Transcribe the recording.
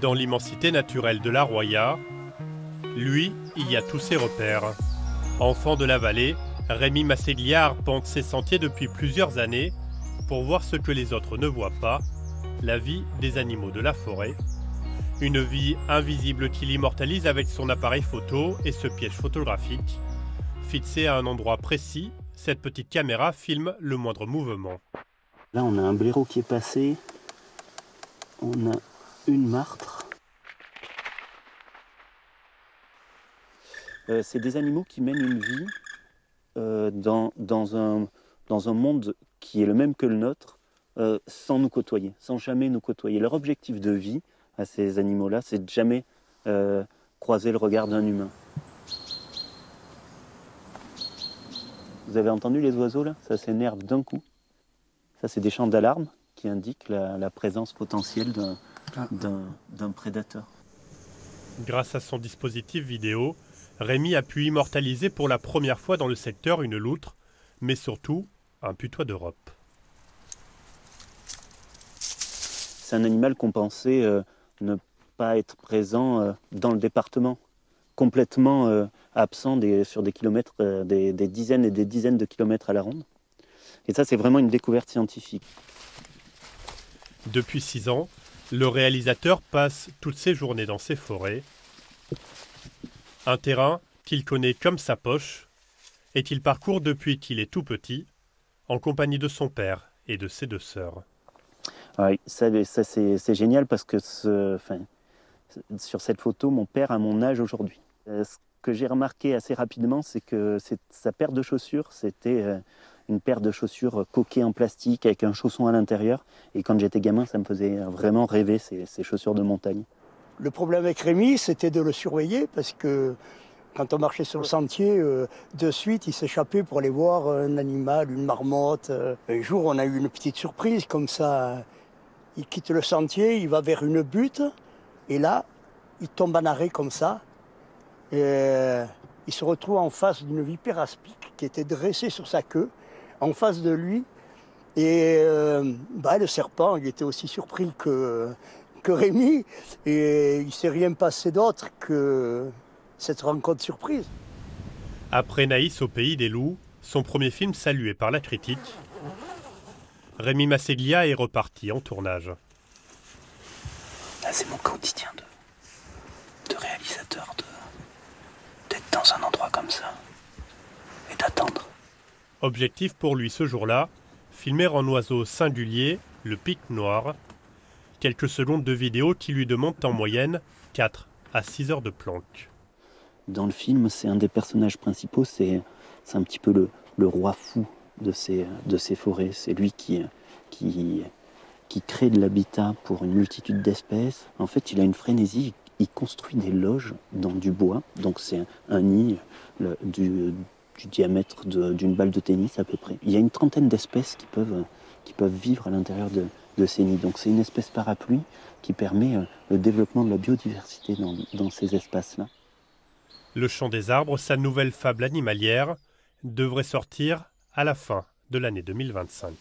Dans l'immensité naturelle de la Roya, lui, il y a tous ses repères. Enfant de la vallée, Rémi Masséglia arpente ses sentiers depuis plusieurs années pour voir ce que les autres ne voient pas, la vie des animaux de la forêt. Une vie invisible qu'il immortalise avec son appareil photo et ce piège photographique. Fixé à un endroit précis, cette petite caméra filme le moindre mouvement. Là, on a un blaireau qui est passé, on a une martre. C'est des animaux qui mènent une vie dans un monde qui est le même que le nôtre, sans nous côtoyer, sans jamais nous côtoyer. Leur objectif de vie à ces animaux-là, c'est de jamais croiser le regard d'un humain. Vous avez entendu les oiseaux là? Ça s'énerve d'un coup. Ça, c'est des chants d'alarme qui indiquent la présence potentielle d'un prédateur. Grâce à son dispositif vidéo, Rémi a pu immortaliser pour la première fois dans le secteur une loutre, mais surtout un putois d'Europe. C'est un animal qu'on pensait ne pas être présent dans le département, complètement absent sur des kilomètres, des dizaines et des dizaines de kilomètres à la ronde. Et ça, c'est vraiment une découverte scientifique. Depuis 6 ans, le réalisateur passe toutes ses journées dans ces forêts. Un terrain qu'il connaît comme sa poche et qu'il parcourt depuis qu'il est tout petit, en compagnie de son père et de ses 2 sœurs. Oui, ça c'est génial parce que sur cette photo, mon père a mon âge aujourd'hui. Ce que j'ai remarqué assez rapidement, c'est que sa paire de chaussures, c'était une paire de chaussures coquées en plastique avec un chausson à l'intérieur. Et quand j'étais gamin, ça me faisait vraiment rêver, ces chaussures de montagne. Le problème avec Rémi, c'était de le surveiller parce que quand on marchait sur le sentier, de suite, il s'échappait pour aller voir un animal, une marmotte. Un jour, on a eu une petite surprise comme ça. Il quitte le sentier, il va vers une butte et là, il tombe en arrêt comme ça. Et il se retrouve en face d'une vipère aspic qui était dressée sur sa queue, en face de lui. Et le serpent, il était aussi surpris que Rémi, et il ne s'est rien passé d'autre que cette rencontre surprise. Après Naïs au pays des loups, son premier film salué par la critique, Rémi Masséglia est reparti en tournage. Là, c'est mon quotidien de réalisateur, d'être dans un endroit comme ça et d'attendre. Objectif pour lui ce jour-là, filmer un oiseau singulier, le pic noir. Quelques secondes de vidéo qui lui demandent en moyenne 4 à 6 heures de planque. Dans le film, c'est un des personnages principaux, c'est un petit peu le roi fou de ces forêts. C'est lui qui crée de l'habitat pour une multitude d'espèces. En fait, il a une frénésie, il construit des loges dans du bois. Donc c'est un nid du diamètre d'une balle de tennis à peu près. Il y a une trentaine d'espèces qui peuvent vivre à l'intérieur de ces nids. Donc c'est une espèce parapluie qui permet le développement de la biodiversité dans ces espaces-là. Le Chant des arbres, sa nouvelle fable animalière, devrait sortir à la fin de l'année 2025.